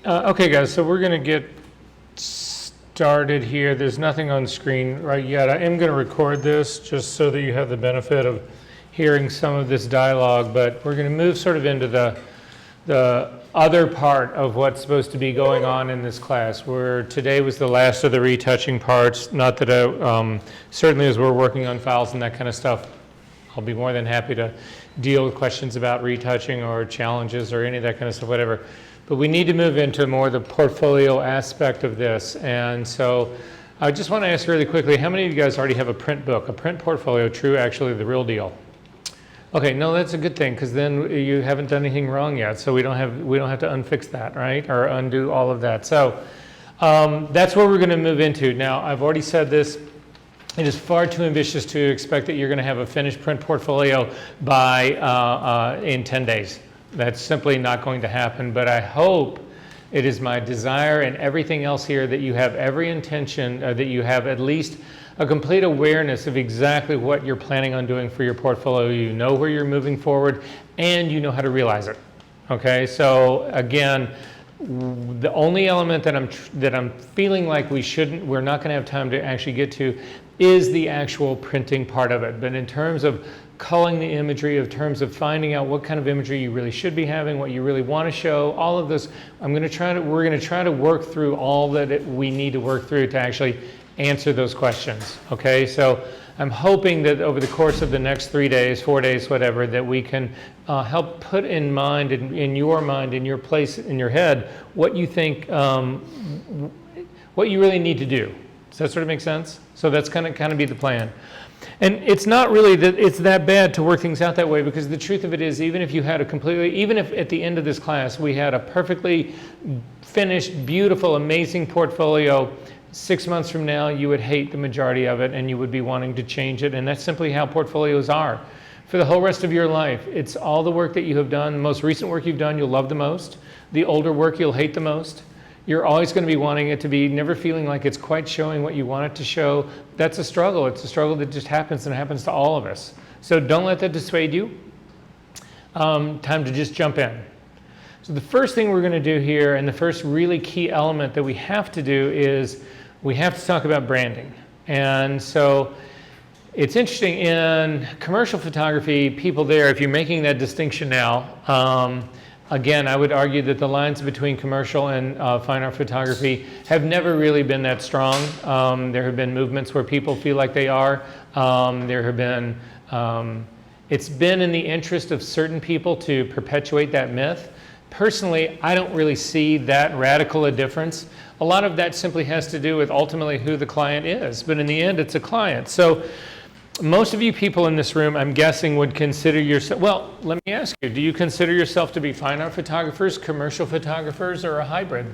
Okay, guys, so we're going to get started here. There's nothing on screen right yet. I am going to record this just so that you have the benefit of hearing some of this dialogue, but we're going to move sort of into the other part of what's supposed to be going on in this class, where today was the last of the retouching parts. Not that certainly as we're working on files and that kind of stuff, I'll be more than happy to deal with questions about retouching or challenges or any of that kind of stuff, whatever. But we need to move into more the portfolio aspect of this. And so I just want to ask really quickly, how many of you guys already have a print book, a print portfolio, true, actually the real deal? Okay, no, that's a good thing, because then you haven't done anything wrong yet, so we don't have to unfix that, right, or undo all of that. So that's where we're going to move into. Now, I've already said this. It is far too ambitious to expect that you're going to have a finished print portfolio by in 10 days. That's simply not going to happen, but I hope it is my desire and everything else here that you have every intention, that you have at least a complete awareness of exactly what you're planning on doing for your portfolio. You know where you're moving forward, and you know how to realize it. Okay, so again, the only element that I'm feeling like we're not going to have time to actually get to is the actual printing part of it. But in terms of culling the imagery, in terms of finding out what kind of imagery you really should be having, what you really want to show, all of this, we're going to try to work through all that we need to work through to actually answer those questions. Okay, so I'm hoping that over the course of the next 3 days, 4 days, whatever, that we can help put in mind, in your mind, in your place, in your head, what you think, what you really need to do. Does that sort of make sense? So that's kind of be the plan. And it's not really that it's that bad to work things out that way, because the truth of it is, even if at the end of this class we had a perfectly finished, beautiful, amazing portfolio, 6 months from now you would hate the majority of it and you would be wanting to change it. And that's simply how portfolios are. For the whole rest of your life, it's all the work that you have done. The most recent work you've done you'll love the most. The older work you'll hate the most. You're always going to be wanting it to be, never feeling like it's quite showing what you want it to show. That's a struggle. It's a struggle that just happens, and it happens to all of us. So don't let that dissuade you. Time to just jump in. So the first thing we're going to do here, and the first really key element that we have to do, is we have to talk about branding. And so it's interesting, in commercial photography, people there, if you're making that distinction now, again, I would argue that the lines between commercial and fine art photography have never really been that strong. There have been movements where people feel like they are. There have been, it's been in the interest of certain people to perpetuate that myth. Personally, I don't really see that radical a difference. A lot of that simply has to do with ultimately who the client is, but in the end, it's a client. So most of you people in this room, I'm guessing, would consider yourself, well, let me ask you, do you consider yourself to be fine art photographers, commercial photographers, or a hybrid?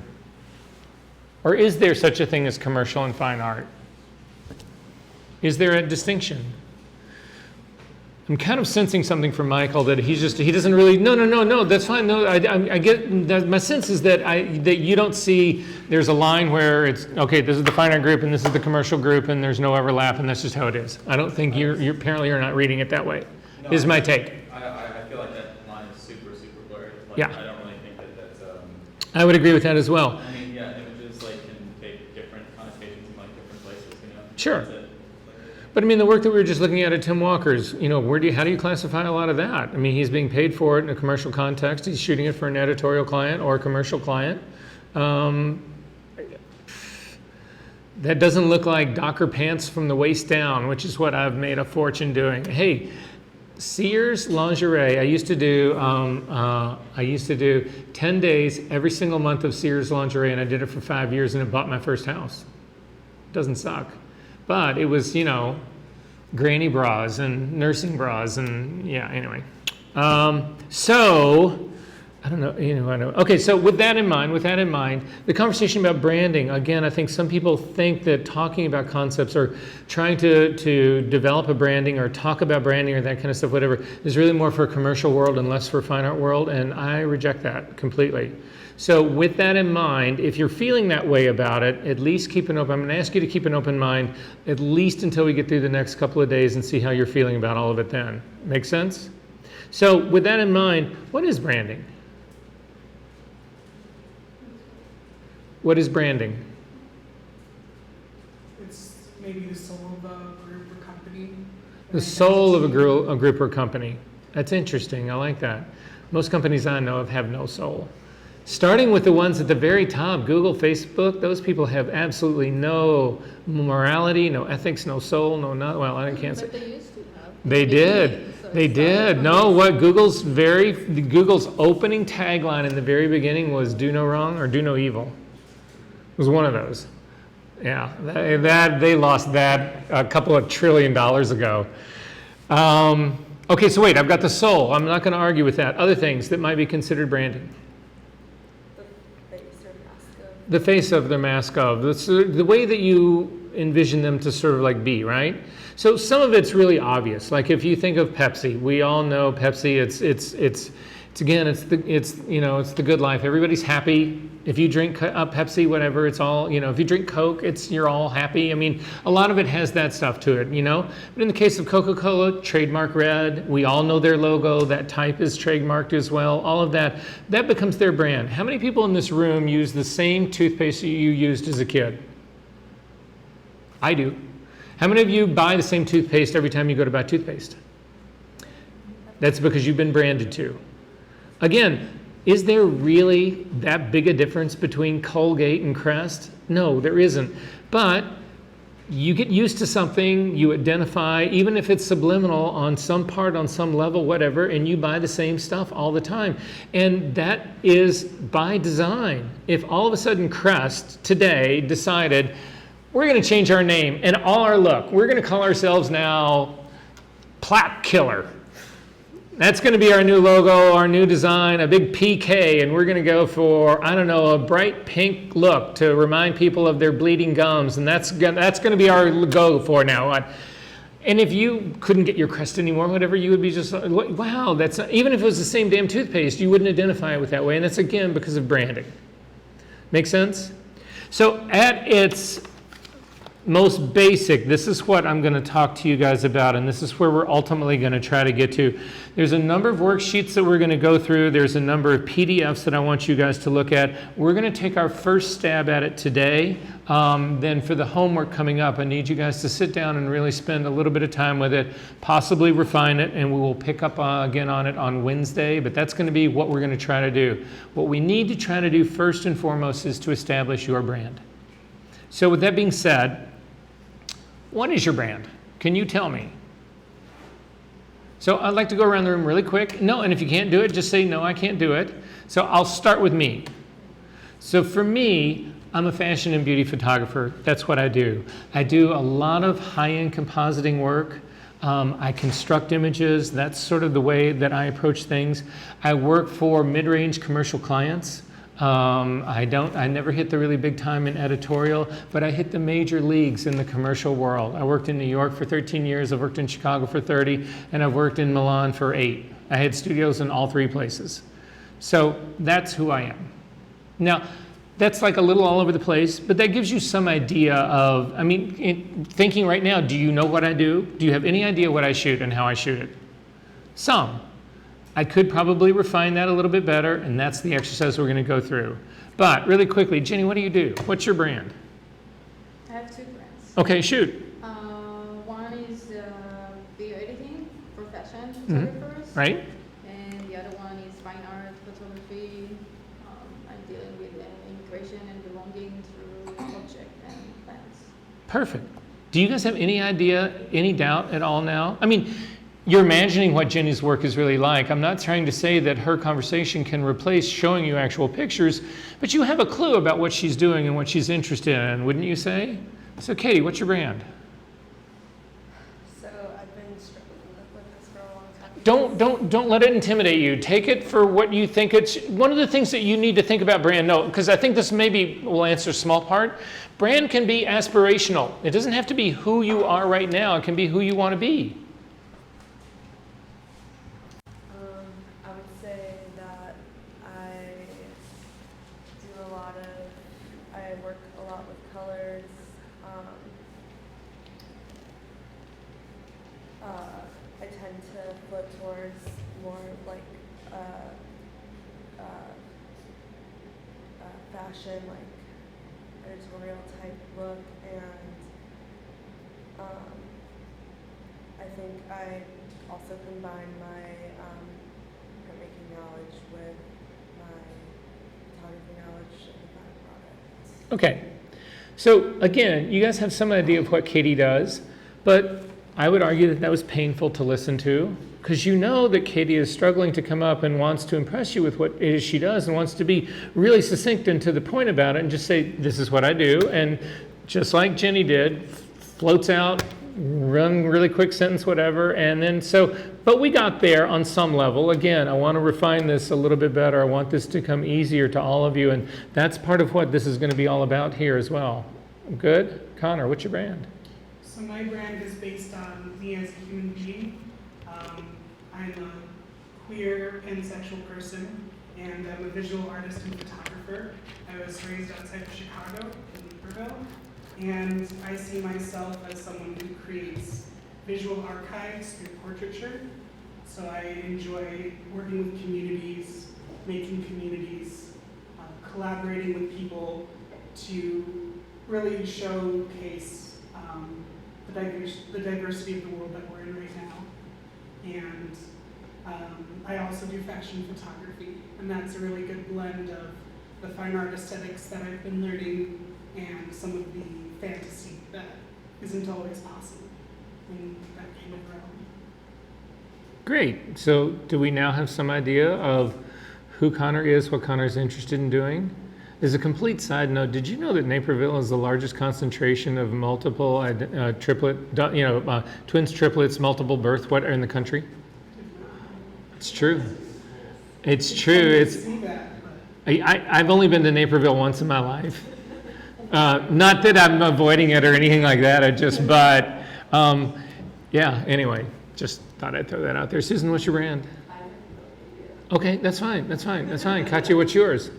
Or is there such a thing as commercial and fine art? Is there a distinction? I'm kind of sensing something from Michael that he doesn't really, no, that's fine. No, I get, that my sense is that that you don't see there's a line where it's, okay, this is the fine art group and this is the commercial group and there's no overlap and that's just how it is. I don't think you apparently are not reading it that way, no, is my take. I feel like that line is super blurred. Like, yeah. I don't really think that's... I would agree with that as well. I mean, yeah, images can take different connotations in different places, Sure. But I mean, the work that we were just looking at Tim Walker's, how do you classify a lot of that? I mean, he's being paid for it in a commercial context. He's shooting it for an editorial client or a commercial client. That doesn't look like Docker pants from the waist down, which is what I've made a fortune doing. Hey, Sears lingerie. I used to do 10 days every single month of Sears lingerie, and I did it for 5 years, and it bought my first house. Doesn't suck. But it was, granny bras and nursing bras and anyway. So, I don't know, Okay, so with that in mind, the conversation about branding, again, I think some people think that talking about concepts or trying to develop a branding or talk about branding or that kind of stuff, whatever, is really more for a commercial world and less for a fine art world, and I reject that completely. So with that in mind, if you're feeling that way about it, at least keep an open, I'm going to ask you to keep an open mind at least until we get through the next couple of days and see how you're feeling about all of it then. Make sense? So with that in mind, what is branding? What is branding? It's maybe the soul of a group or company. The soul of a group or company. That's interesting. I like that. Most companies I know of have no soul. Starting with the ones at the very top, Google, Facebook, those people have absolutely no morality, no ethics, no soul, well, I can't say. But they used to have. They did. So They it started did. from No, this. what Google's opening tagline in the very beginning was "Do no wrong or do no evil." It was one of those. Yeah, that they lost that a couple of $1 trillion ago. Okay, so wait, I've got the soul. I'm not going to argue with that. Other things that might be considered branding. The face of the mask of. The way that you envision them to sort of like be, right? So some of it's really obvious. Like if you think of Pepsi, we all know Pepsi. It's the good life. Everybody's happy. If you drink Pepsi, whatever, it's all, if you drink Coke, you're all happy. I mean, a lot of it has that stuff to it, But in the case of Coca-Cola, trademark red, we all know their logo, that type is trademarked as well, all of that becomes their brand. How many people in this room use the same toothpaste that you used as a kid? I do. How many of you buy the same toothpaste every time you go to buy toothpaste? That's because you've been branded to. Again, is there really that big a difference between Colgate and Crest? No, there isn't. But you get used to something, you identify, even if it's subliminal on some part, on some level, whatever, and you buy the same stuff all the time. And that is by design. If all of a sudden Crest today decided, we're going to change our name and all our look, we're going to call ourselves now Plaque Killer. That's going to be our new logo, our new design, a big PK, and we're going to go for, a bright pink look to remind people of their bleeding gums, and that's going to be our go for now. And if you couldn't get your Crest anymore, whatever, you would be just, wow, even if it was the same damn toothpaste, you wouldn't identify it with that way, and that's, again, because of branding. Make sense? So at its most basic, this is what I'm going to talk to you guys about, and this is where we're ultimately going to try to get to. There's a number of worksheets that we're going to go through. There's a number of PDFs that I want you guys to look at. We're going to take our first stab at it today. Then for the homework coming up, I need you guys to sit down and really spend a little bit of time with it, possibly refine it, and we will pick up again on it on Wednesday, but that's going to be what we're going to try to do. What we need to try to do first and foremost is to establish your brand. So with that being said, what is your brand? Can you tell me? So I'd like to go around the room really quick. No, and if you can't do it, just say, no, I can't do it. So I'll start with me. So for me, I'm a fashion and beauty photographer. That's what I do. I do a lot of high-end compositing work. I construct images. That's sort of the way that I approach things. I work for mid-range commercial clients. I never hit the really big time in editorial, but I hit the major leagues in the commercial world. I worked in New York for 13 years, I've worked in Chicago for 30, and I've worked in Milan for 8. I had studios in all 3 places. So that's who I am. Now, that's like a little all over the place, but that gives you some idea of, thinking right now, do you know what I do? Do you have any idea what I shoot and how I shoot it? Some. I could probably refine that a little bit better, and that's the exercise we're going to go through. But really quickly, Jenny, what do you do? What's your brand? I have 2 brands. Okay, shoot. One is video editing for fashion photographers. Right? And the other one is fine art photography. I'm dealing with immigration and belonging through object and plans. Perfect. Do you guys have any idea, any doubt at all now? You're imagining what Jenny's work is really like. I'm not trying to say that her conversation can replace showing you actual pictures, but you have a clue about what she's doing and what she's interested in, wouldn't you say? So Katie, what's your brand? So I've been struggling with this for a long time. Don't let it intimidate you. Take it for what you think it's. One of the things that you need to think about brand, because I think this maybe will answer a small part. Brand can be aspirational. It doesn't have to be who you are right now. It can be who you want to be. I would say that I work a lot with colors. I tend to float towards more like fashion, like editorial type look, and I think I also combine my printmaking knowledge with my photography knowledge of the final product. Okay. So again, you guys have some idea of what Katie does, but I would argue that that was painful to listen to, because you know that Katie is struggling to come up and wants to impress you with what it is she does and wants to be really succinct and to the point about it and just say, this is what I do. And just like Jenny did, floats out, run really quick sentence, whatever. And then but we got there on some level. Again, I want to refine this a little bit better. I want this to come easier to all of you. And that's part of what this is going to be all about here as well. Good? Connor, what's your brand? So my brand is based on me as a human being. I'm a queer pansexual person, and I'm a visual artist and photographer. I was raised outside of Chicago in Naperville, and I see myself as someone who creates visual archives through portraiture. So I enjoy working with communities, making communities, collaborating with people to really showcase the diversity of the world that we're in right now. And I also do fashion photography, and that's a really good blend of the fine art aesthetics that I've been learning and some of the fantasy that isn't always possible in that kind of realm. Great. So do we now have some idea of who Connor is, what Connor's interested in doing? As a complete side note, did you know that Naperville is the largest concentration of multiple twins, triplets, multiple birth in the country? It's true. It's true. It's. I've only been to Naperville once in my life. Not that I'm avoiding it or anything like that. Yeah. Anyway, just thought I'd throw that out there. Susan, what's your brand? Okay, that's fine. Katya, what's yours?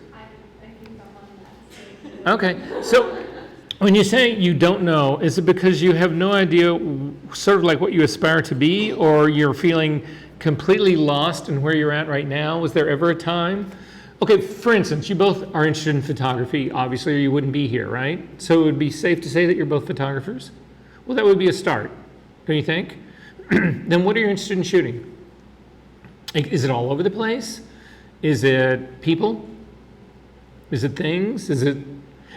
Okay, so when you say you don't know, is it because you have no idea sort of like what you aspire to be, or you're feeling completely lost in where you're at right now? Was there ever a time? Okay, for instance, you both are interested in photography, obviously, or you wouldn't be here, right? So it would be safe to say that you're both photographers? Well, that would be a start, don't you think? Then what are you interested in shooting? Is it all over the place? Is it people? Is it things?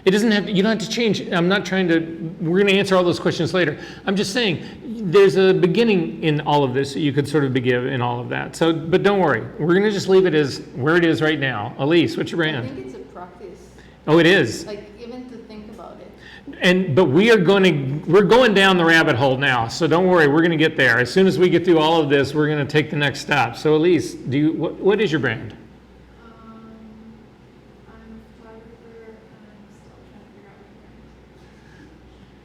It doesn't have to, you don't have to change. I'm not trying to, we're going to answer all those questions later. I'm just saying, there's a beginning in all of this that you could sort of begin in all of that. So, but don't worry. We're going to just leave it as where it is right now. Elise, what's your I brand? think it's a practice, Oh, it is. like even to think about it. But we're going down the rabbit hole now. So don't worry, we're going to get there. As soon as we get through all of this, we're going to take the next step. So Elise, what is your brand? I'm a photographer, and I'm still trying to figure out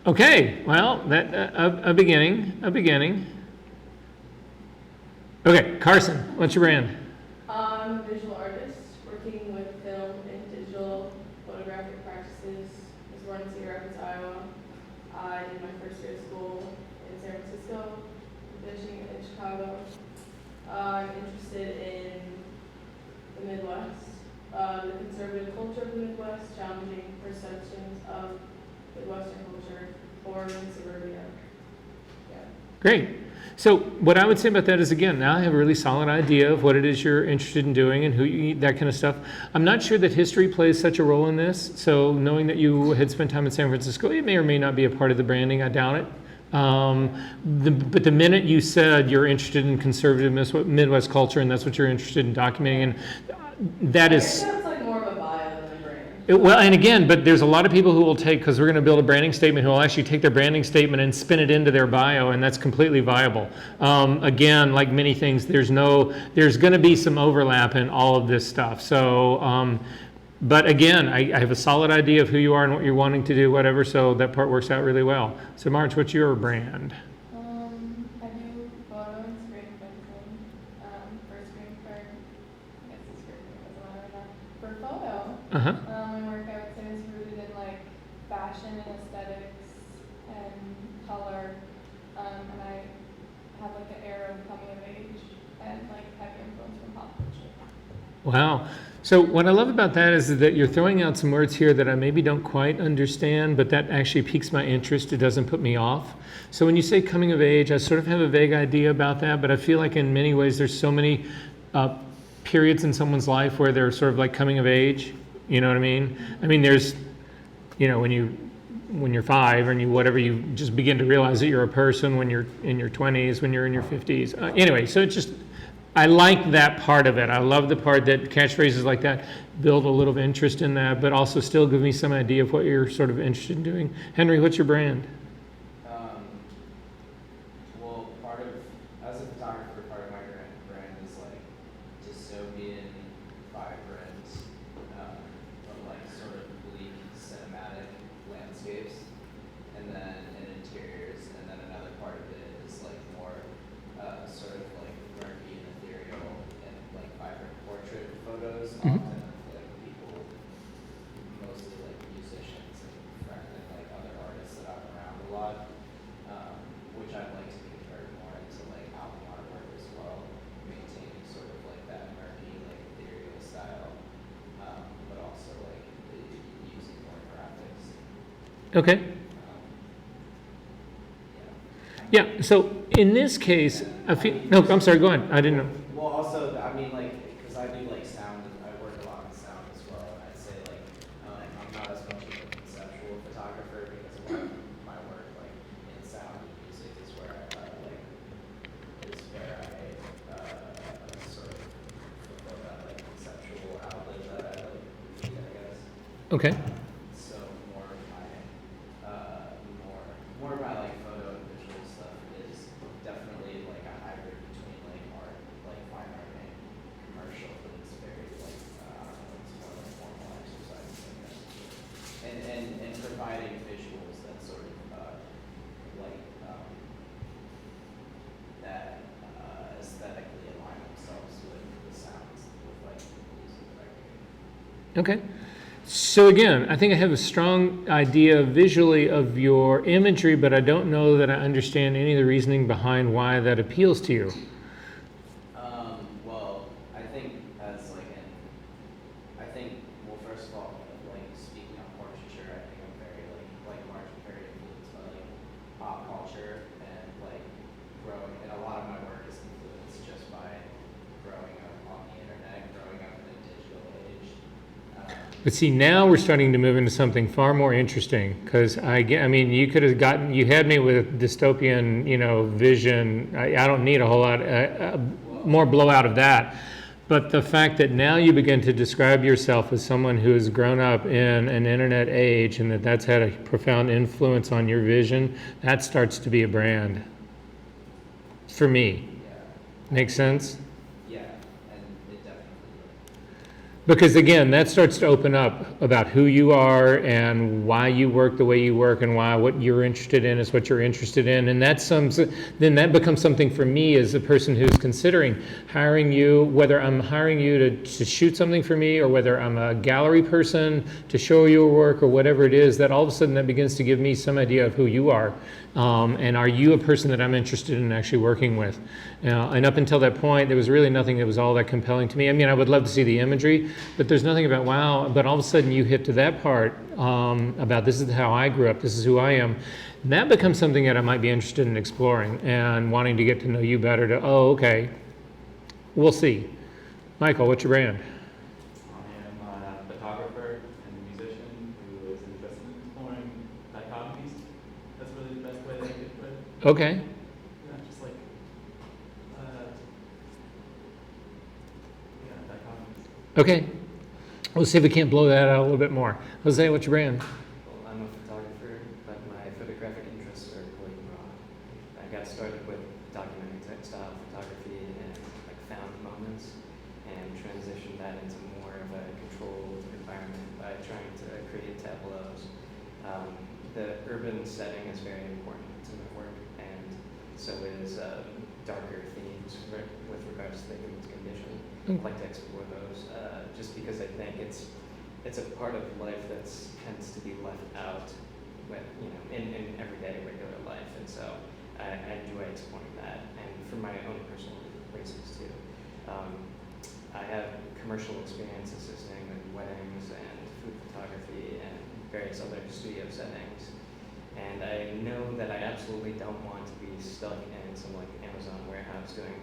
my brand. Okay, well, a beginning. Okay, Carson, what's your brand? I'm a visual artist working with film and digital photographic practices. I was born in Cedar Rapids, Iowa. I did my first year of school in San Francisco, finishing in Chicago. I'm interested in the Midwest, the conservative culture of the Midwest, challenging perceptions of Midwestern culture, born in suburbia. Yeah. Great. So what I would say about that is, again, now I have a really solid idea of what it is you're interested in doing and who you eat, that kind of stuff. I'm not sure that history plays such a role in this. So knowing that you had spent time in San Francisco, it may or may not be a part of the branding. I doubt it. But the minute you said you're interested in conservative Midwest culture and that's what you're interested in documenting, and that I is... guess that's like more of a bio than a brand. Well, and again, but there's a lot of people who will take, because we're going to build a branding statement, who will actually take their branding statement and spin it into their bio, and that's completely viable. Again, like many things, there's going to be some overlap in all of this stuff. So, but again, I have a solid idea of who you are and what you're wanting to do, whatever, so that part works out really well. So Marge, what's your brand? I do photo and screen printing. For screen print, I guess it's screen print, doesn't matter enough. For photo, Uh-huh. my work I would say is rooted in like fashion and aesthetics and color. And I have like an era of coming of age and like heavy influence from pop culture. Wow. So what I love about that is that you're throwing out some words here that I maybe don't quite understand, but that actually piques my interest. It doesn't put me off. So when you say coming of age, I sort of have a vague idea about that, but I feel like in many ways there's so many periods in someone's life where they're sort of like coming of age. You know what I mean? I mean, there's, when you're 5 and you just begin to realize that you're a person when you're in your 20s, when you're in your 50s. Anyway, so it's just, I like that part of it. I love the part that catchphrases like that build a little interest in that, but also still give me some idea of what you're sort of interested in doing. Henry, what's your brand? Well, as a photographer, part of my brand is like dystopian, vibrant, but like sort of bleak cinematic landscapes, and then interiors, and then another part of it is like more sort of like murky and ethereal and like vibrant portrait photos, often of like people, mostly like musicians and like other artists that I'm around a lot, which I'd like to convert more into like album artwork as well, maintaining sort of like that murky, like ethereal style, but also like using more graphics. Okay. Yeah. Yeah, so in this case, no, I'm sorry, go ahead. I didn't know. Well, also, I mean, like, because I do like sound, I work a lot with sound as well, and I'd say like, I'm not as much of a conceptual photographer because a lot of my work, like, in sound and music is where I sort of fulfill that like conceptual outlet that I like, I guess. Okay. So more of my like photo and visual stuff is definitely like a hybrid between like art, like fine art and commercial, but it's very like it's more like formal exercise, I guess. And providing visuals that sort of like that aesthetically align themselves with the sounds with like music that I create. Okay. So again, I think I have a strong idea visually of your imagery, but I don't know that I understand any of the reasoning behind why that appeals to you. Well, I think well, first of all, like speaking on portraiture, I think I'm very very influenced by like pop culture and like growing, and a lot of my work is influenced just by growing up on the internet, growing up in a digital age. But see, now we're starting to move into something far more interesting, because I mean, you had me with dystopian, vision. I don't need a whole lot more blowout of that. But the fact that now you begin to describe yourself as someone who has grown up in an internet age and that's had a profound influence on your vision, that starts to be a brand. For me. Yeah. Make sense? Yeah, and it definitely. Because again, that starts to open up about who you are and why you work the way you work and why what you're interested in is what you're interested in. And then that becomes something for me as a person who's considering hiring you, whether I'm hiring you to shoot something for me or whether I'm a gallery person to show your work or whatever it is, that all of a sudden that begins to give me some idea of who you are. And are you a person that I'm interested in actually working with? And up until that point, there was really nothing that was all that compelling to me. I mean, I would love to see the imagery, but there's nothing about wow. But all of a sudden you hit to that part about this is how I grew up, this is who I am. And that becomes something that I might be interested in exploring and wanting to get to know you better okay, we'll see. Michael, what's your brand? I am a photographer and musician who is interested in exploring dichotomies. That's really the best way that I could put it. Okay. Yeah, just like, dichotomies. Okay. Let's see if we can't blow that out a little bit more. Jose, what's your brand? Well, I'm a photographer, but my photographic interests are quite broad. I got started with documentary style photography and like found moments, and transitioned that into more of a controlled environment by trying to create tableaus. The urban setting is very important to my work, and so is darker themes with regards to the human condition. I'd like to explore those, just because I think it's a part of life that tends to be left out with, in everyday regular life, and so I enjoy exploring that, and for my own personal reasons too. I have commercial experience assisting with weddings and food photography and various other studio settings. And I know that I absolutely don't want to be stuck in some like Amazon warehouse doing,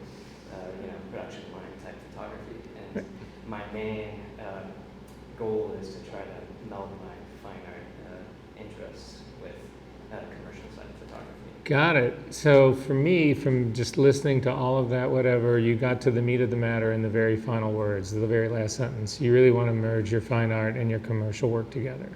production line type photography. And my main goal is to try to meld my fine art interests with commercial side photography. Got it. So for me, from just listening to all of that, whatever, you got to the meat of the matter in the very final words, the very last sentence. You really want to merge your fine art and your commercial work together.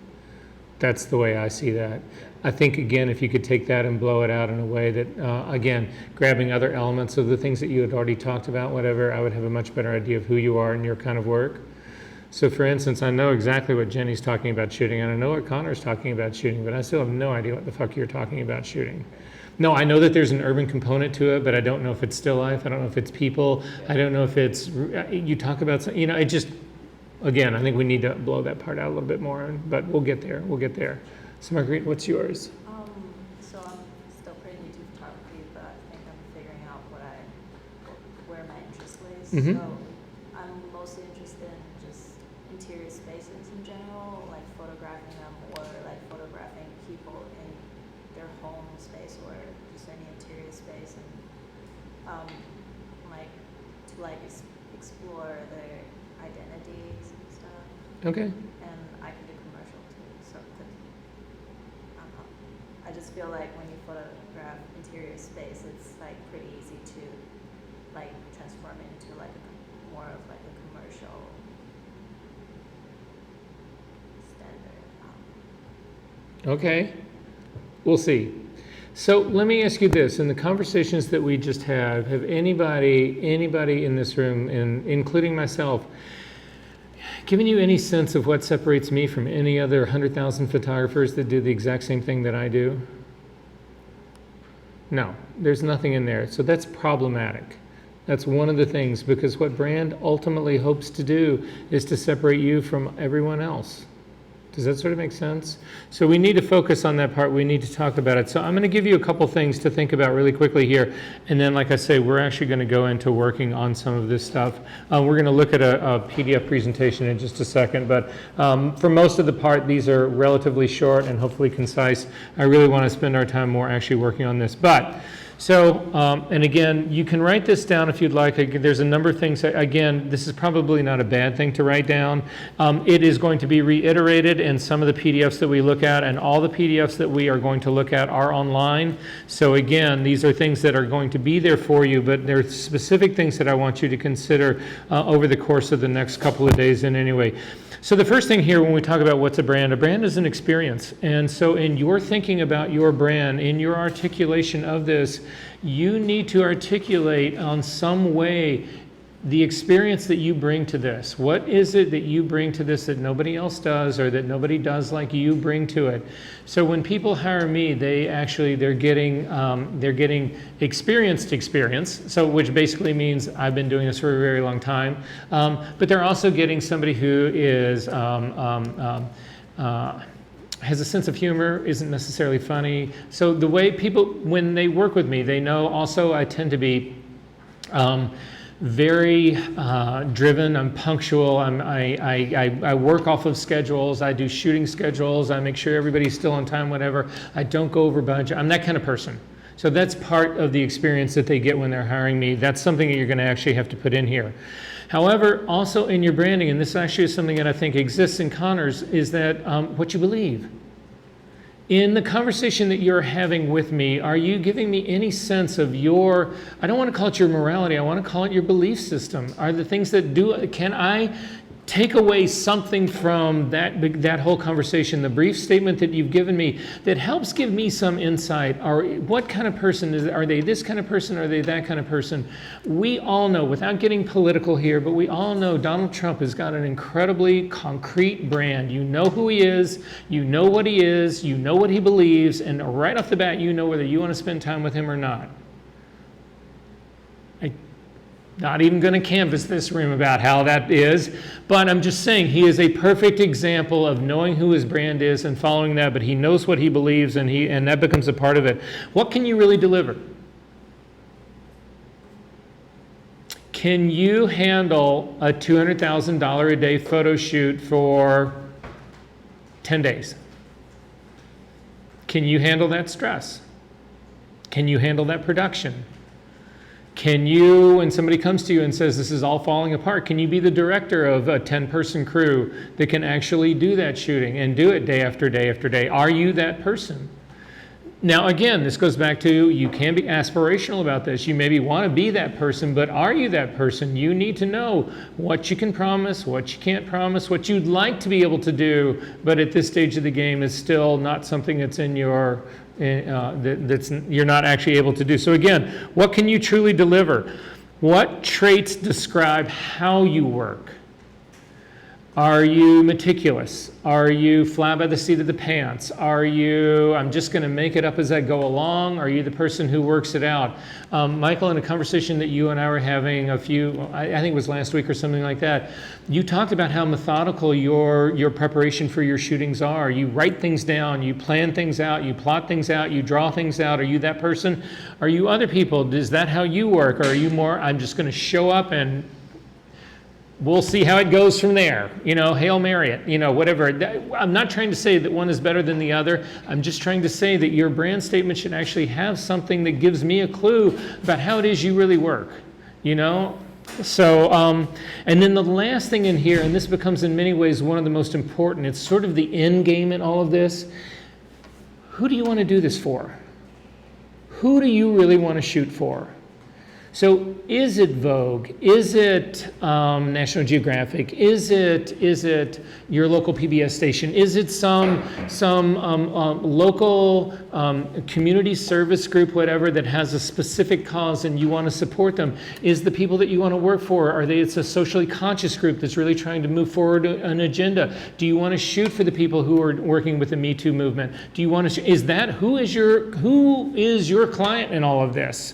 That's the way I see that. I think, again, if you could take that and blow it out in a way that, again, grabbing other elements of the things that you had already talked about, whatever, I would have a much better idea of who you are and your kind of work. So for instance, I know exactly what Jenny's talking about shooting, and I know what Connor's talking about shooting, but I still have no idea what the fuck you're talking about shooting. No, I know that there's an urban component to it, but I don't know if it's still life. I don't know if it's people. I don't know if it's, you talk about, it just, again, I think we need to blow that part out a little bit more, but we'll get there. We'll get there. So Marguerite, what's yours? So I'm still pretty new to photography, but I think I'm figuring out where my interest lays. Mhm. So I'm mostly interested in just interior spaces in general, like photographing them or like photographing people in their home space or just any interior space, and explore their identities and stuff. Okay. And I can do commercial too, so I don't know. I just feel like when you photograph interior space, it's like pretty easy to like transform it into like more of like a commercial standard. Okay. We'll see. So let me ask you this. In the conversations that we just had, have anybody in this room, including myself, given you any sense of what separates me from any other 100,000 photographers that do the exact same thing that I do? No, there's nothing in there. So that's problematic. That's one of the things, because what brand ultimately hopes to do is to separate you from everyone else. Does that sort of make sense? So we need to focus on that part. We need to talk about it. So I'm going to give you a couple things to think about really quickly here. And then, like I say, we're actually going to go into working on some of this stuff. We're going to look at a PDF presentation in just a second. But for most of the part, these are relatively short and hopefully concise. I really want to spend our time more actually working on this. But so, and again, you can write this down if you'd like. There's a number of things. Again, this is probably not a bad thing to write down. It is going to be reiterated in some of the PDFs that we look at, and all the PDFs that we are going to look at are online. So again, these are things that are going to be there for you, but there are specific things that I want you to consider over the course of the next couple of days in any way. So the first thing here when we talk about what's a brand is an experience. And so in your thinking about your brand, in your articulation of this, you need to articulate on some way the experience that you bring to this. What is it that you bring to this that nobody else does, or that nobody does like you bring to it? So when people hire me, they're getting experienced experience. So which basically means I've been doing this for a very long time, but they're also getting somebody who is has a sense of humor, isn't necessarily funny. So the way people, when they work with me, they know also I tend to be very driven. I'm punctual. I work off of schedules. I do shooting schedules. I make sure everybody's still on time, whatever. I don't go over budget. I'm that kind of person. So that's part of the experience that they get when they're hiring me. That's something that you're going to actually have to put in here. However, also in your branding, and this actually is something that I think exists in Connor's, is that what you believe. In the conversation that you're having with me, are you giving me any sense of your, I don't want to call it your morality, I want to call it your belief system. Are the things that can I take away something from that whole conversation, the brief statement that you've given me, that helps give me some insight? Or what kind of person is it? Are they this kind of person? Are they that kind of person? We all know, without getting political here, but we all know Donald Trump has got an incredibly concrete brand. You know who he is, you know what he is, you know what he believes, and right off the bat, you know whether you want to spend time with him or not. Not even going to canvass this room about how that is, but I'm just saying he is a perfect example of knowing who his brand is and following that, but he knows what he believes, and that becomes a part of it. What can you really deliver? can you handle a $200,000 a day photo shoot for 10 days? Can you handle that stress? Can you handle that production? Can you, when somebody comes to you and says this is all falling apart, can you be the director of a 10-person crew that can actually do that shooting and do it day after day after day? Are you that person? Now, again, this goes back to, you can be aspirational about this. You maybe want to be that person, but are you that person? You need to know what you can promise, what you can't promise, what you'd like to be able to do, but at this stage of the game is still not something that's in your, you're not actually able to do. So again, what can you truly deliver? What traits describe how you work? Are you meticulous? Are you fly by the seat of the pants? Are you, I'm just going to make it up as I go along? Are you the person who works it out? Michael, in a conversation that you and I were having I think it was last week or something like that, you talked about how methodical your preparation for your shootings are. You write things down, you plan things out, you plot things out, you draw things out. Are you that person? Are you other people? Is that how you work? Or are you more, I'm just going to show up and we'll see how it goes from there, Hail Mary it, whatever. I'm not trying to say that one is better than the other. I'm just trying to say that your brand statement should actually have something that gives me a clue about how it is you really work, So, and then the last thing in here, and this becomes in many ways one of the most important, it's sort of the end game in all of this. Who do you want to do this for? Who do you really want to shoot for? So is it Vogue? Is it National Geographic? Is it your local PBS station? Is it some local community service group, whatever, that has a specific cause and you want to support them? Is the people that you want to work for, it's a socially conscious group that's really trying to move forward an agenda? Do you want to shoot for the people who are working with the Me Too movement? Do you want to, who is your client in all of this?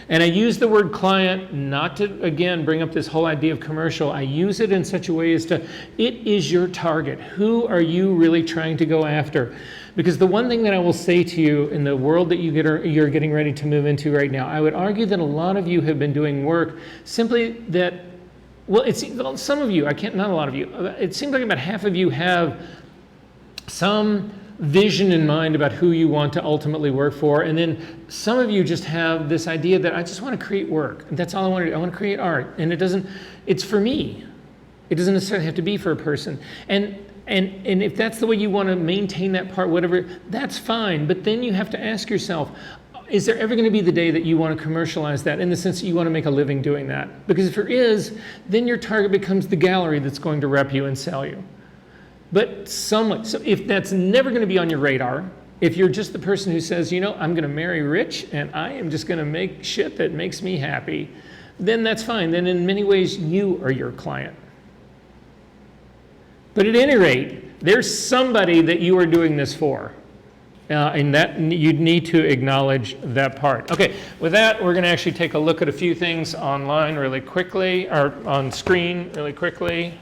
And I use the word client not to, again, bring up this whole idea of commercial. I use it in such a way as to, it is your target. Who are you really trying to go after? Because the one thing that I will say to you in the world that you're getting ready to move into right now, I would argue that a lot of you have been doing work simply that, some of you, not a lot of you, it seems like about half of you have some vision in mind about who you want to ultimately work for, and then some of you just have this idea that I just want to create work. That's all I want to do. I want to create art, and it's for me. It doesn't necessarily have to be for a person. And if that's the way you want to maintain that part, whatever, that's fine. But then you have to ask yourself, is there ever going to be the day that you want to commercialize that in the sense that you want to make a living doing that? Because if there is, then your target becomes the gallery that's going to rep you and sell you. But so if that's never going to be on your radar, if you're just the person who says, I'm going to marry rich and I am just going to make shit that makes me happy, then that's fine. Then in many ways, you are your client. But at any rate, there's somebody that you are doing this for. And that you need to acknowledge that part. Okay, with that, we're going to actually take a look at a few things online really quickly, or on screen really quickly.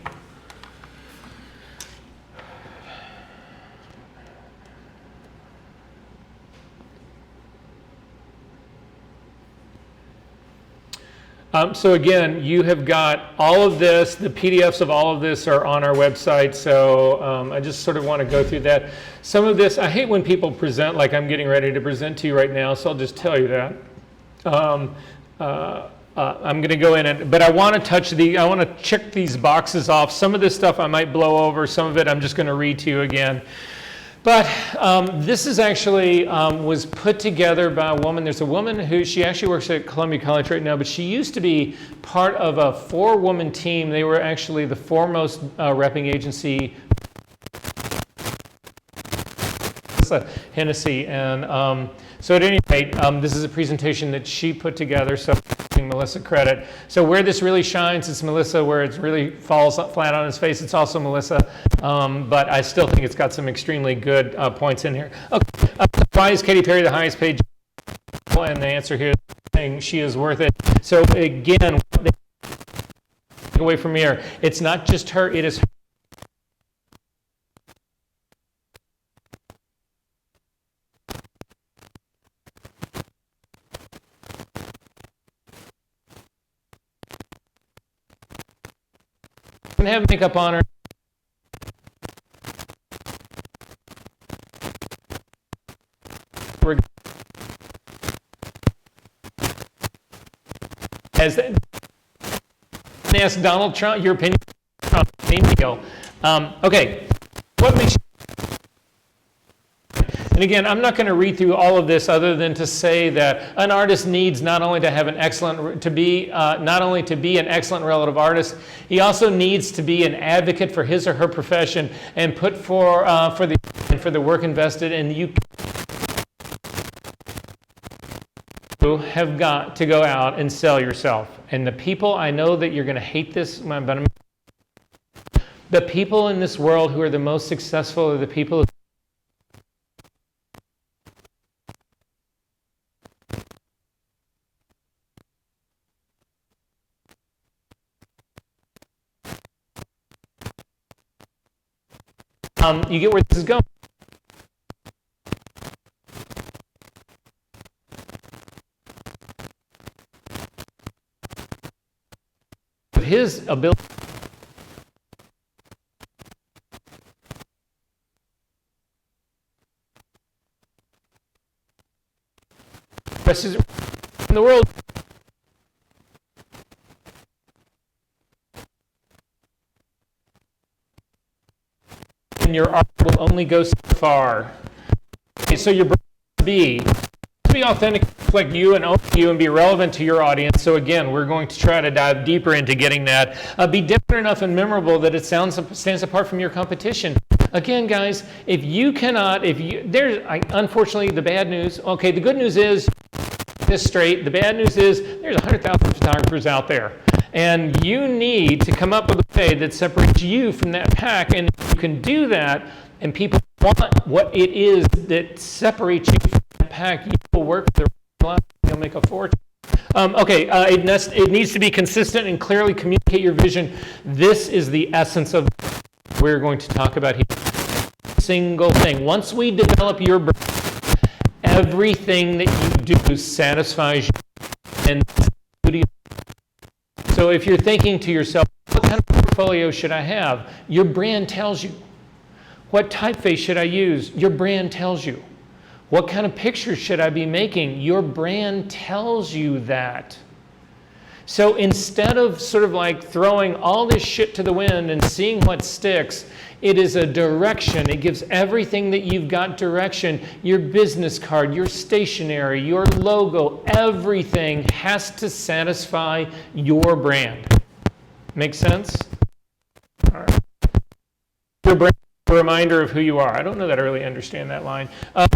So again, you have got all of this, the PDFs of all of this are on our website, so I just sort of want to go through that. Some of this, I hate when people present like I'm getting ready to present to you right now, so I'll just tell you that. I'm going to go in, but I want to check these boxes off. Some of this stuff I might blow over, some of it I'm just going to read to you again. But this is actually was put together by a woman. There's a woman who, she actually works at Columbia College right now, but she used to be part of a 4-woman team. They were actually the foremost repping agency, Hennessy. And so at any rate, this is a presentation that she put together, so giving Melissa credit. So where this really shines, it's Melissa. Where it really falls flat on his face, it's also Melissa. But I still think it's got some extremely good points in here. Okay, why is Katy Perry the highest paid? And the answer here is saying she is worth it. So again, what they take away from here, it's not just her, it is her. going to have makeup on her. As ask Donald Trump your opinion on Trump, same deal. Okay, what makes you? And again, I'm not going to read through all of this other than to say that an artist needs not only to have an excellent, not only to be an excellent relative artist, he also needs to be an advocate for his or her profession and put for the work invested. And you have got to go out and sell yourself. And the people, I know that you're going to hate this, but the people in this world who are the most successful are the people you get where this is going. His ability in the world. And your art will only go so far. Okay, so your brand must be authentic, reflect you and own you and be relevant to your audience. So again, we're going to try to dive deeper into getting that. Be different enough and memorable that it stands apart from your competition. Again, guys, if you cannot, unfortunately, the bad news, okay, the good news is, this straight, the bad news is there's 100,000 photographers out there. And you need to come up with a way that separates you from that pack. And if you can do that, and people want what it is that separates you from that pack, you will work for the life. You'll make a fortune. It needs to be consistent and clearly communicate your vision. This is the essence of what we're going to talk about here. Single thing. Once we develop your brand, everything that you do satisfies you. And so if you're thinking to yourself, what kind of portfolio should I have? Your brand tells you. What typeface should I use? Your brand tells you. What kind of pictures should I be making? Your brand tells you that. So instead of sort of like throwing all this shit to the wind and seeing what sticks, it is a direction. It gives everything that you've got direction. Your business card, your stationery, your logo, everything has to satisfy your brand. Make sense? All right. Your brand. A reminder of who you are. I don't know that I really understand that line.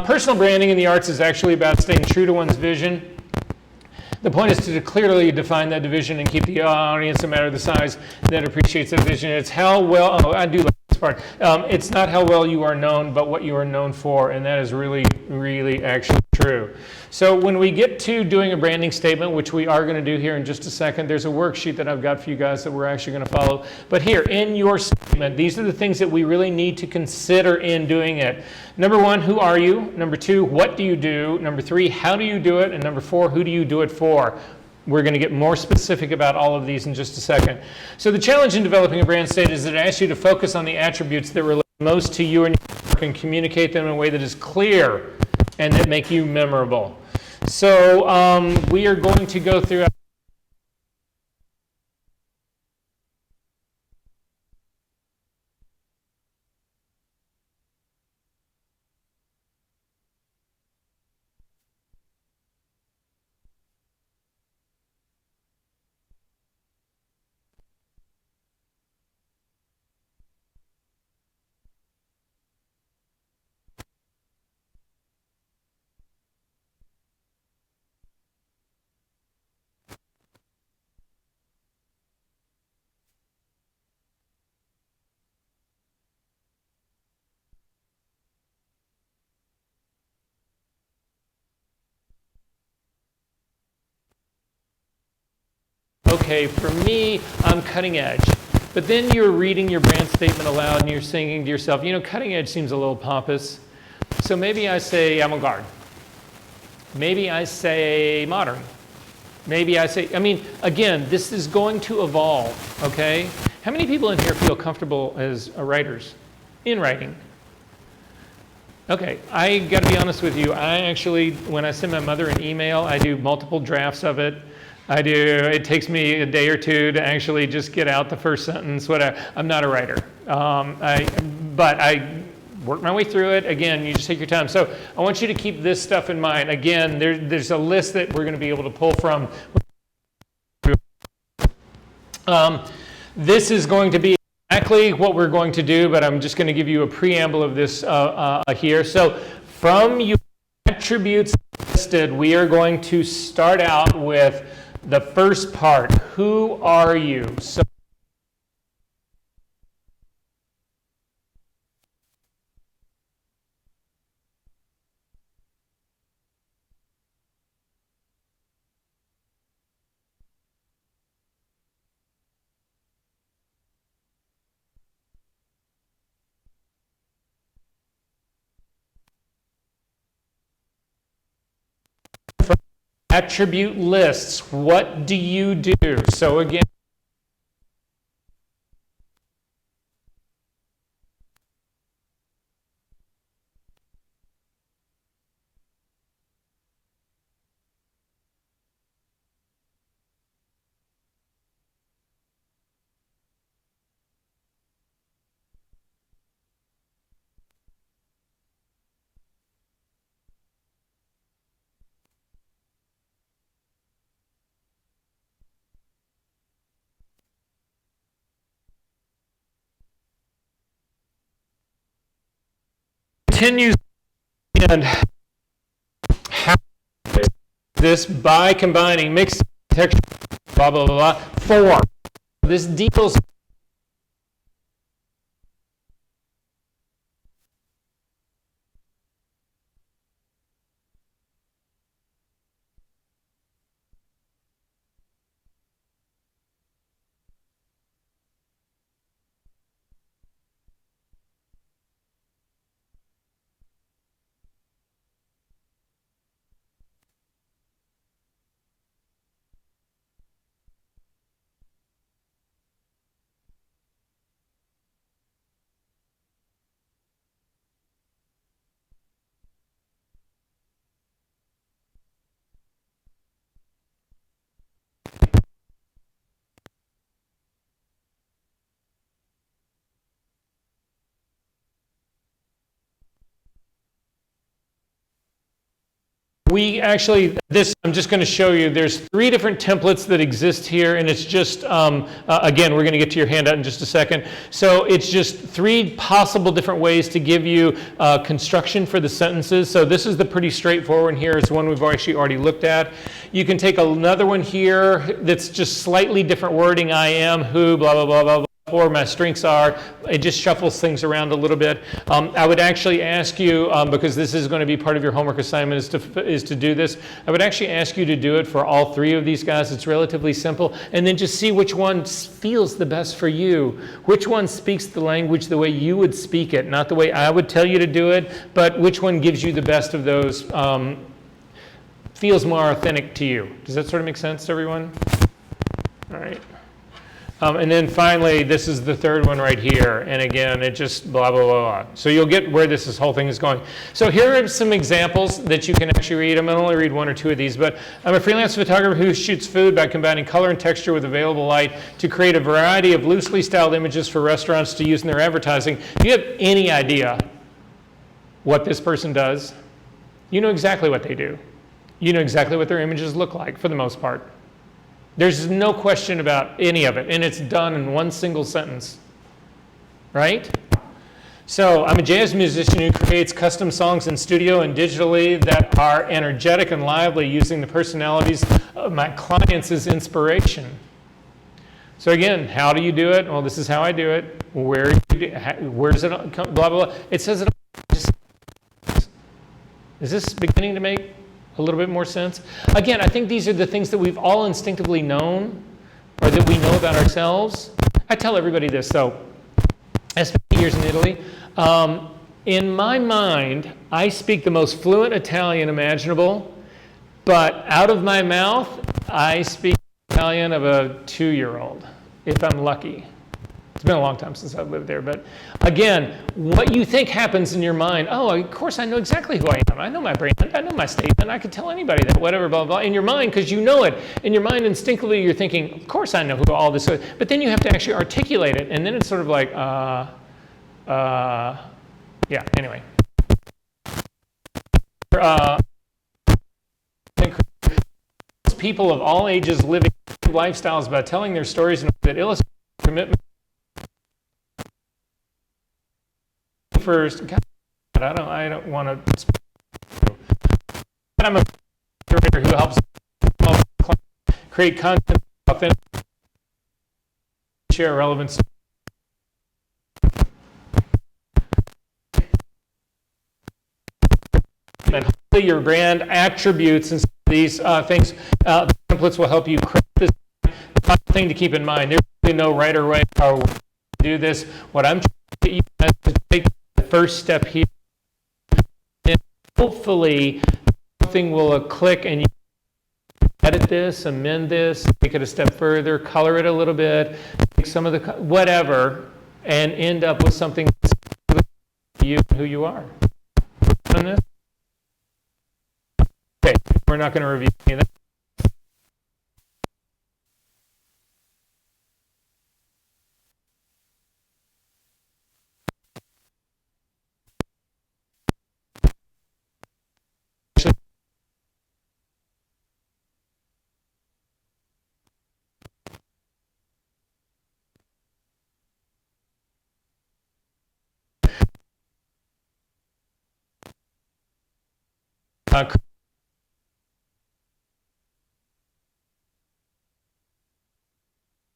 Personal branding in the arts is actually about staying true to one's vision. The point is to clearly define that vision and keep the audience, no matter the size, that appreciates that vision. It's how well, I do like this part. It's not how well you are known, but what you are known for, and that is really, really actually true. So when we get to doing a branding statement, which we are going to do here in just a second, there's a worksheet that I've got for you guys that we're actually going to follow. But here, in your statement, these are the things that we really need to consider in doing it. Number one, who are you? Number two, what do you do? Number three, how do you do it? And number four, who do you do it for? We're going to get more specific about all of these in just a second. So the challenge in developing a brand statement is that it asks you to focus on the attributes that relate most to you and your work and communicate them in a way that is clear and that make you memorable. So we are going to go through. Okay, for me, I'm cutting edge. But then you're reading your brand statement aloud and you're thinking to yourself, you know, cutting edge seems a little pompous. So maybe I say avant-garde. Maybe I say modern. Maybe I say, again, this is going to evolve, okay? How many people in here feel comfortable as writers in writing? Okay, I got to be honest with you. I actually, when I send my mother an email, I do multiple drafts of it. It takes me a day or two to actually just get out the first sentence, whatever. I'm not a writer. But I work my way through it. Again, you just take your time. So I want you to keep this stuff in mind. Again, there's a list that we're going to be able to pull from. This is going to be exactly what we're going to do, but I'm just going to give you a preamble of this here. So from your attributes listed, we are going to start out with the first part. Who are you? So attribute lists, what do you do? So again, continues and how this by combining mixed texture, blah, blah, blah, blah, form. This deals we actually, I'm just going to show you, there's 3 different templates that exist here, and it's just, again, we're going to get to your handout in just a second. So it's just 3 possible different ways to give you construction for the sentences. So this is the pretty straightforward one here. It's one we've actually already looked at. You can take another one here that's just slightly different wording, I am, who, blah, blah, blah, blah, blah. Or my strengths are. It just shuffles things around a little bit. I would actually ask you, because this is going to be part of your homework assignment, is to do this. I would actually ask you to do it for all 3 of these guys. It's relatively simple. And then just see which one feels the best for you. Which one speaks the language the way you would speak it, not the way I would tell you to do it, but which one gives you the best of those, feels more authentic to you. Does that sort of make sense to everyone? All right. And then finally, this is the 3rd one right here. And again, it just blah, blah, blah, blah. So you'll get where this whole thing is going. So here are some examples that you can actually read. I'm going to only read 1 or 2 of these. But I'm a freelance photographer who shoots food by combining color and texture with available light to create a variety of loosely styled images for restaurants to use in their advertising. Do you have any idea what this person does? You know exactly what they do. You know exactly what their images look like for the most part. There's no question about any of it, and it's done in 1 single sentence, right? So I'm a jazz musician who creates custom songs in studio and digitally that are energetic and lively, using the personalities of my clients as inspiration. So again, how do you do it? Well, this is how I do it. Where does it come? Blah, blah, blah. It says it. Is this beginning to make a little bit more sense? Again, I think these are the things that we've all instinctively known, or that we know about ourselves. I tell everybody this, though. I spent 8 years in Italy. In my mind, I speak the most fluent Italian imaginable, but out of my mouth, I speak Italian of a 2-year-old, if I'm lucky. It's been a long time since I've lived there, but again, what you think happens in your mind, oh, of course I know exactly who I am. I know my brand, I know my statement, I could tell anybody that, whatever, blah, blah, in your mind, because you know it. In your mind, instinctively, you're thinking, of course I know who all this is, but then you have to actually articulate it, and then it's sort of like, yeah, anyway. People of all ages living lifestyles by telling their stories that illustrate commitment. First, God, I don't want to. I'm a curator who helps create content, authentic, share relevance. And hopefully your brand attributes and these things, templates will help you craft this. The final thing to keep in mind, there's really no right or way how to do this. What I'm trying to get you guys to take the first step here, and hopefully something will click and you edit this, amend this, take it a step further, color it a little bit, take some of the, whatever, and end up with something that's you who you are. On this? Okay, we're not going to review any of that.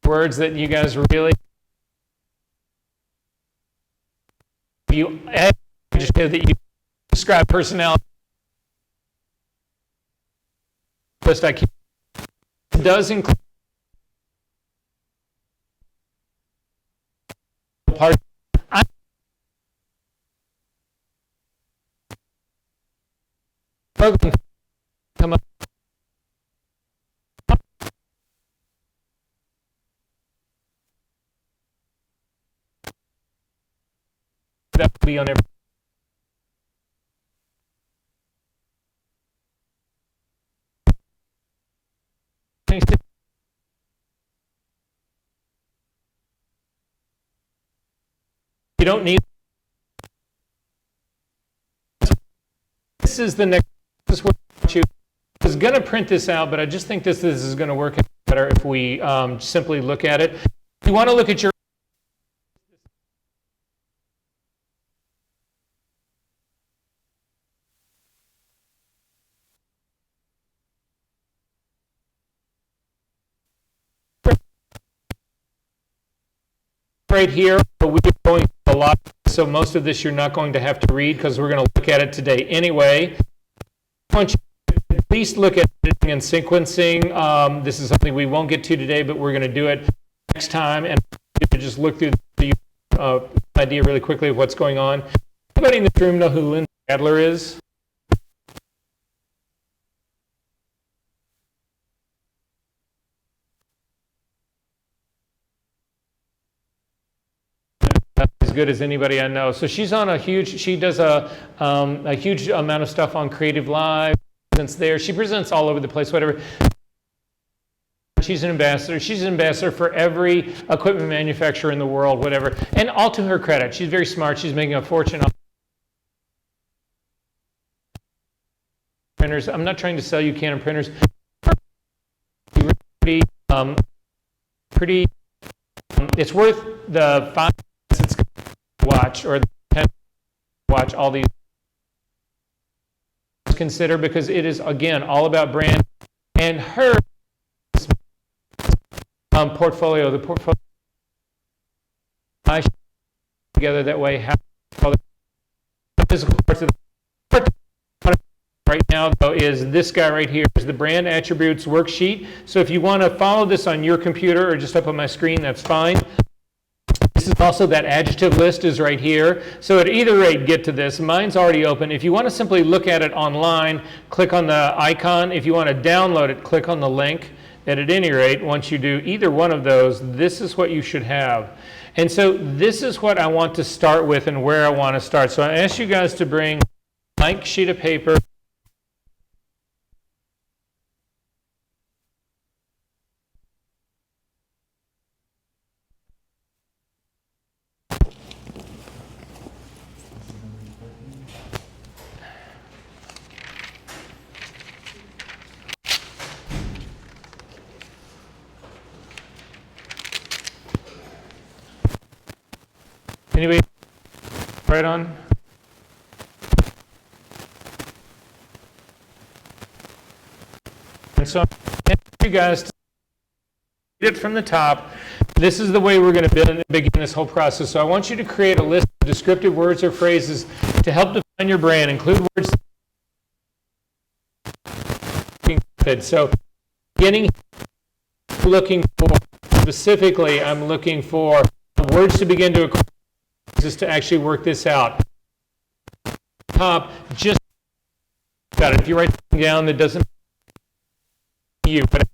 Words that you guys really just that you describe personality. List I keep does include part. Program come up. That will be on every. You don't need. This is the next. This is what I was going to print this out, but I just think this is going to work out better if we simply look at it. If you want to look at your right here, but we're going a lot, so most of this you're not going to have to read because we're going to look at it today anyway. I want you to at least look at editing and sequencing. This is something we won't get to today, but we're going to do it next time, and just look through the idea really quickly of what's going on. Anybody in this room know who Lindsay Adler is? As good as anybody I know. So she's on she does a huge amount of stuff on Creative Live, presents there. She presents all over the place, whatever. She's an ambassador. She's an ambassador for every equipment manufacturer in the world, whatever. And all to her credit. She's very smart. She's making a fortune on printers. I'm not trying to sell you Canon printers. Pretty it's worth the 5 minutes it's watch or the 10 watch all these consider, because it is again all about brand and her portfolio. The portfolio I together that way. How the physical parts of the right now though is this guy right here is the brand attributes worksheet. So if you want to follow this on your computer or just up on my screen, that's fine. This is also that adjective list is right here. So at either rate, get to this. Mine's already open. If you want to simply look at it online, click on the icon. If you want to download it, click on the link. And at any rate, once you do either one of those, this is what you should have. And so this is what I want to start with and where I want to start. So I ask you guys to bring a blank sheet of paper. Anybody right on? And so I ask you guys to read it from the top. This is the way we're going to begin this whole process. So I want you to create a list of descriptive words or phrases to help define your brand. Include words that so beginning looking for specifically, I'm looking for words to begin to to actually work this out. Top, just got it. If you write something down that doesn't you, but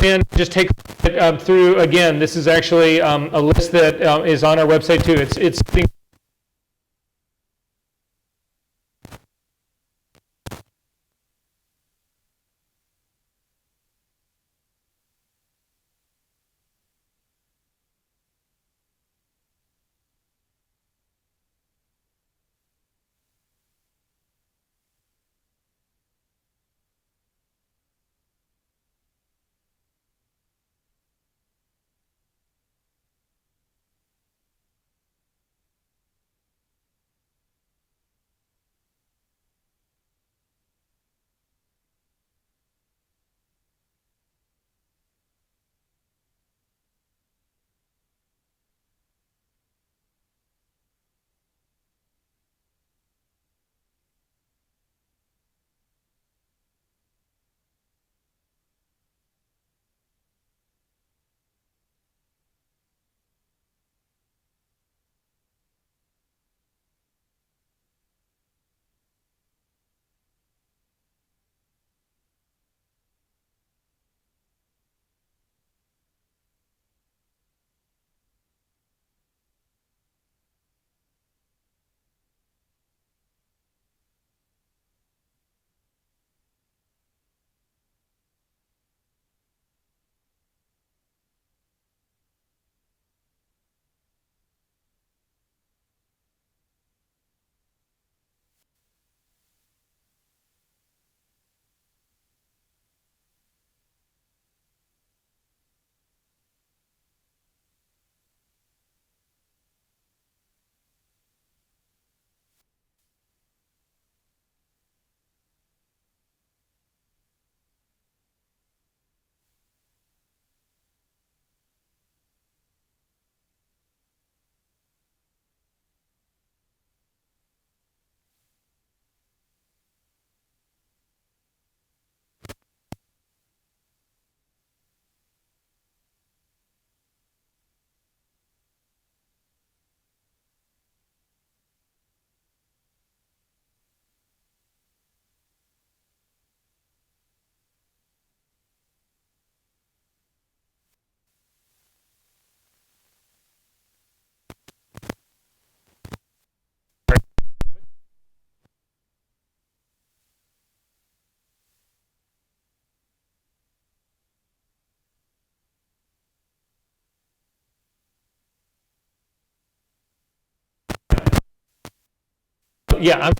and just take it through again. This is actually a list that is on our website too. It's yeah.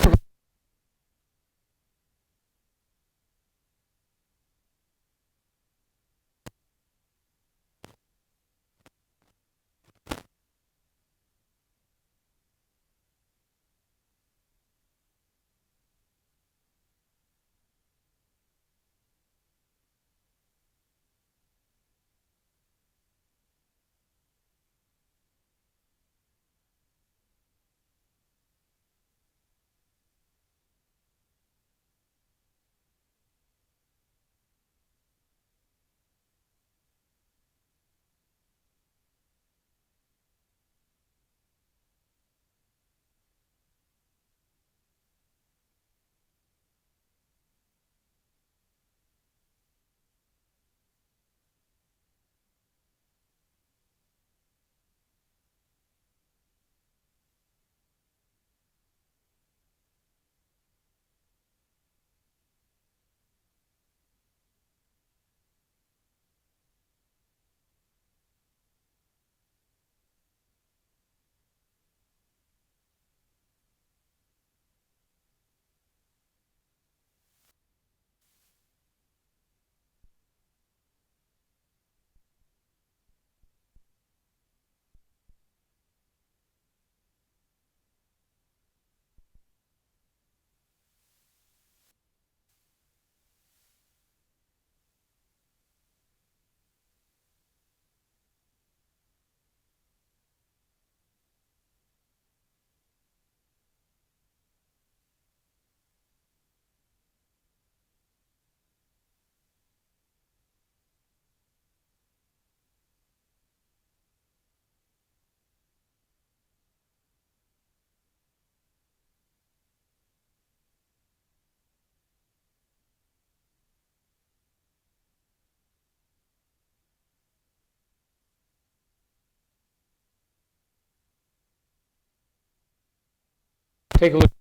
take a look.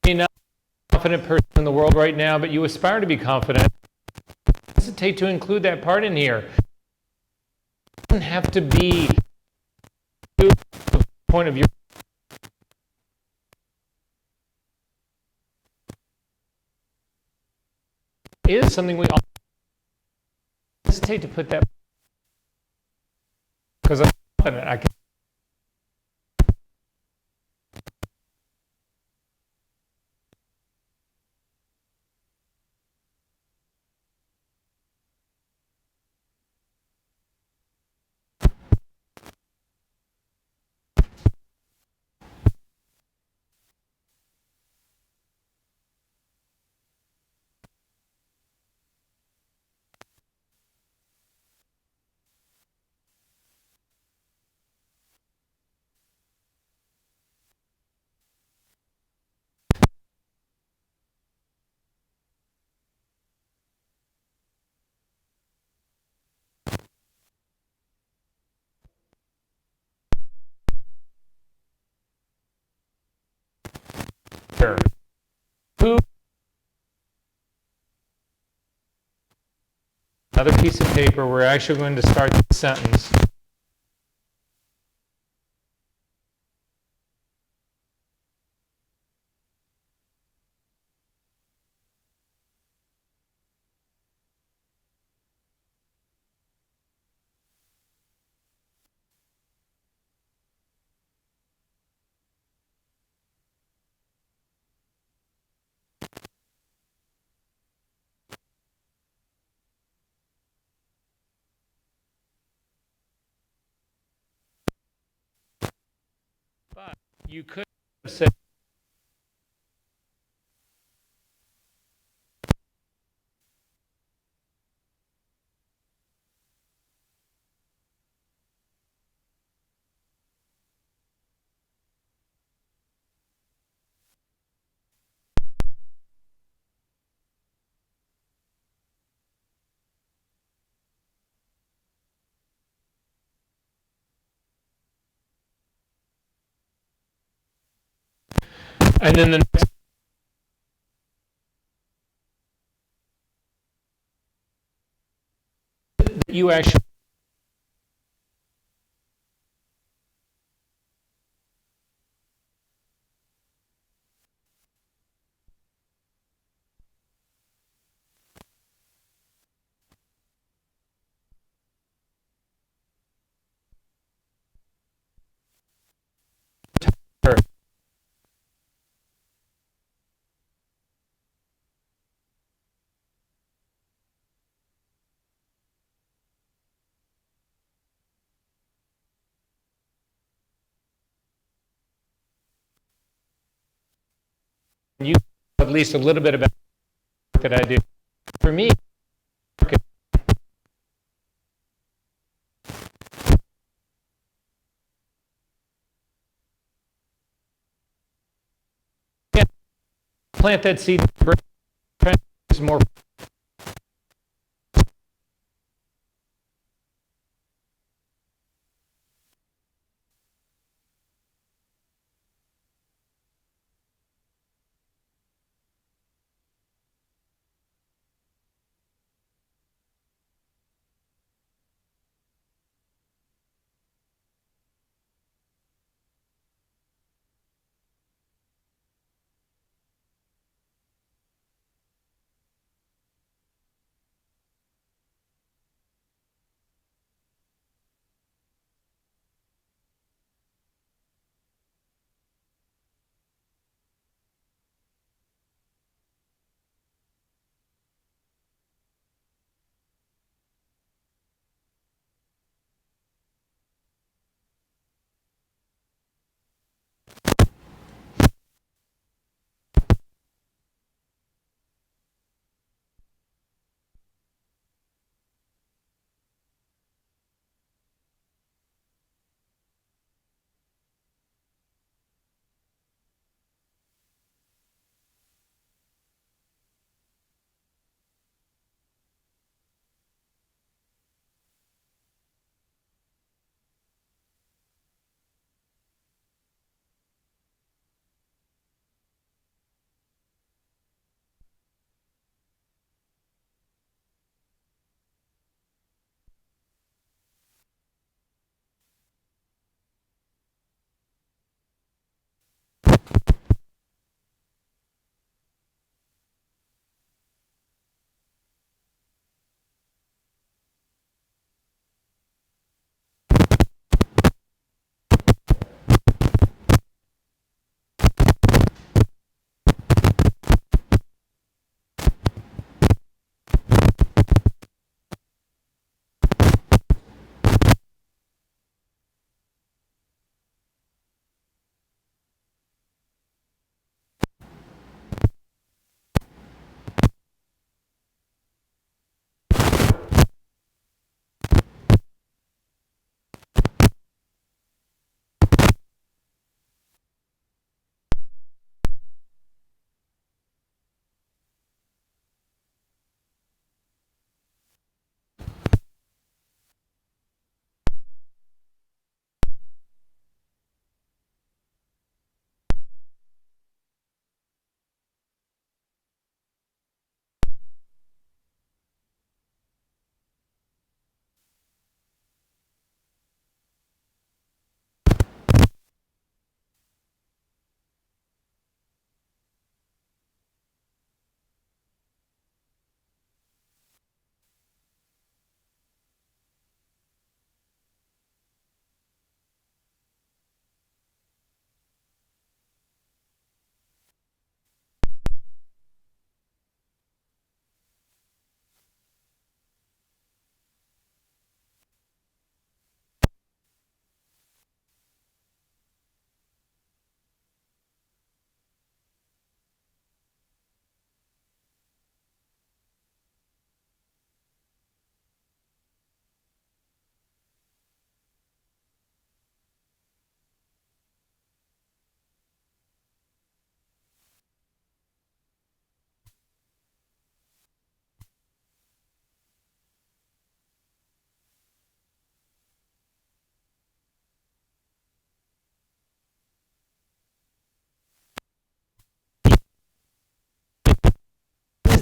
Not a confident person in the world right now, but you aspire to be confident. Don't hesitate to include that part in here. It doesn't have to be the point of view. It is something we all hesitate to put that because I'm confident I can. Who? Another piece of paper. We're actually going to start the sentence. But you could have said, and then the next you actually you at least a little bit about the work that I do. For me, plant that seed, is more.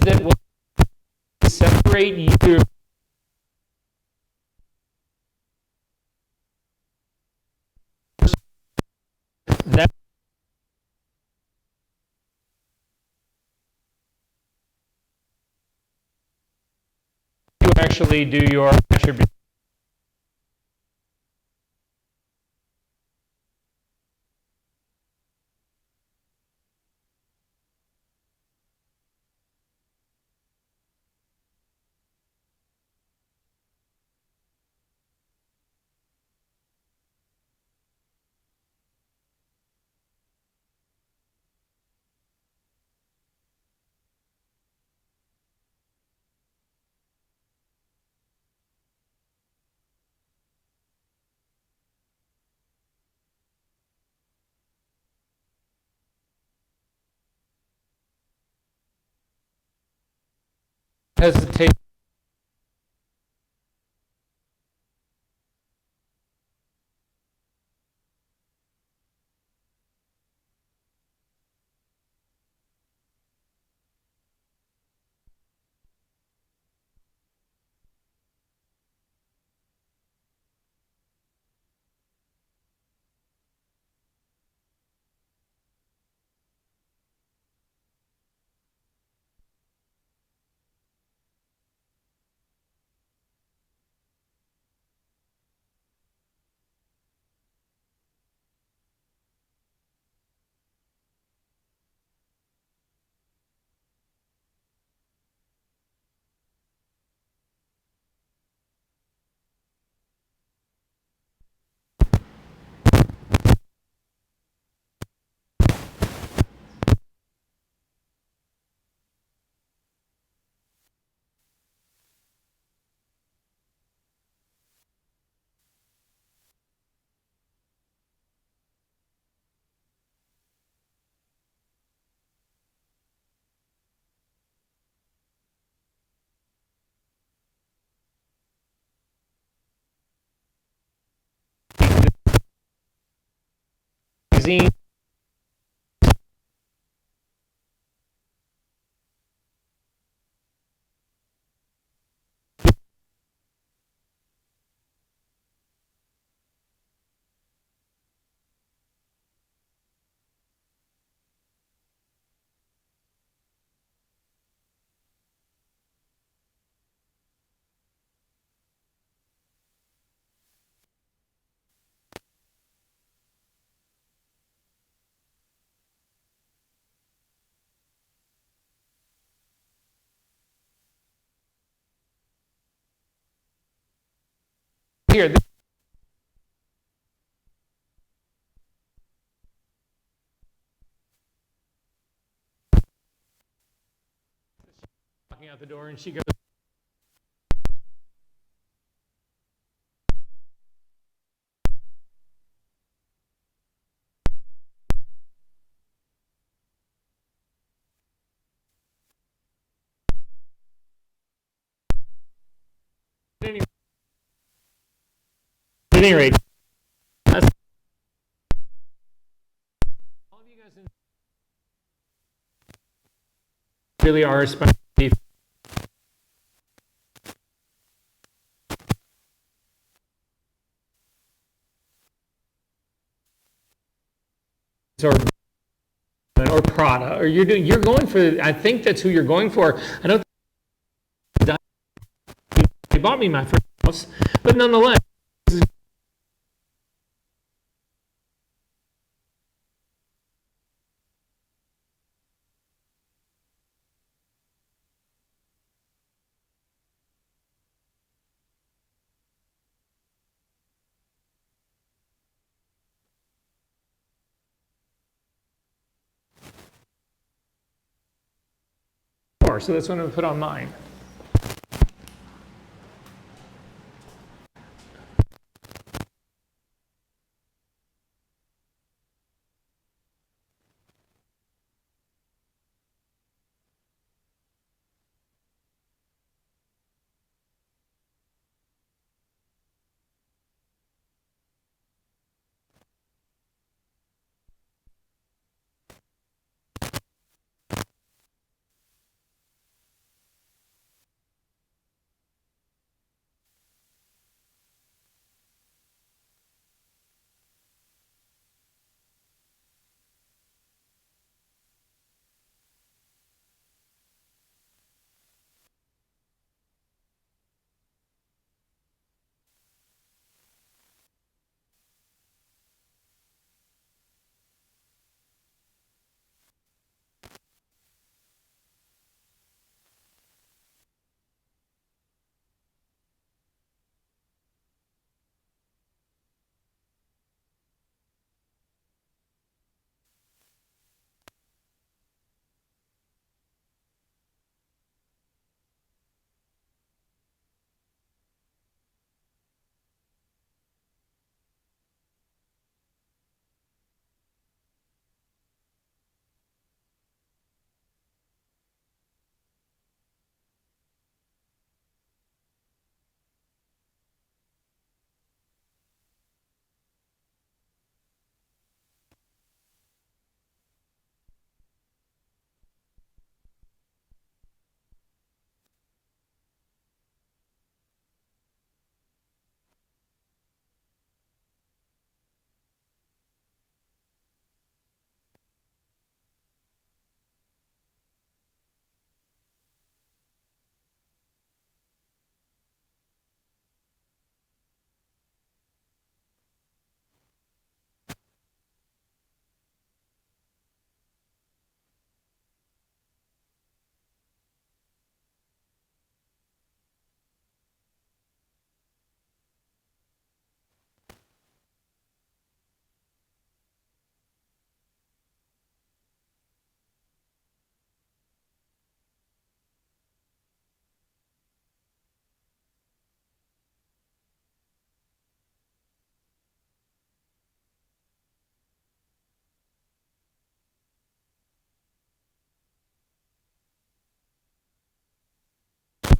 That will separate you actually do your attribute. Hesitate. Magazine. Here, walking out the door, and she goes, anyway, at any rate, that's all of you guys really are special. Or Prada, or you're going for. I think that's who you're going for. I don't. They bought me my first house, but nonetheless. So that's what I'm going to put on mine.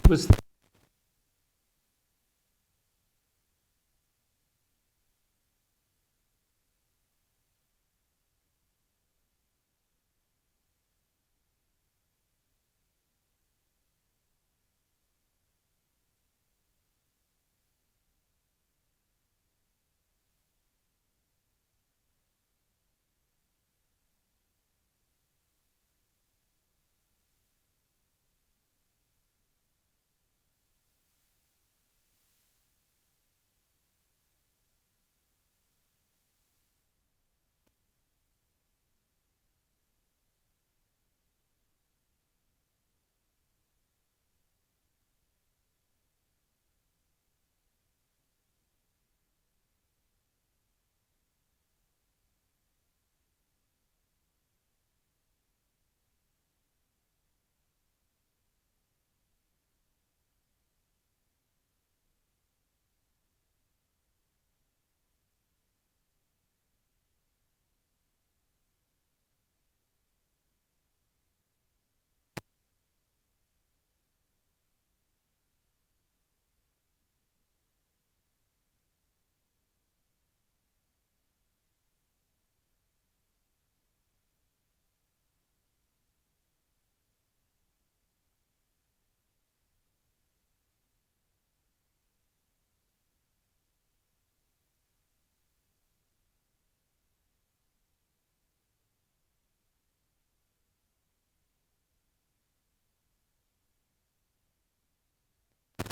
was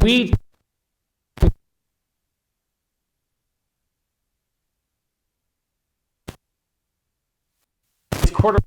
we quarter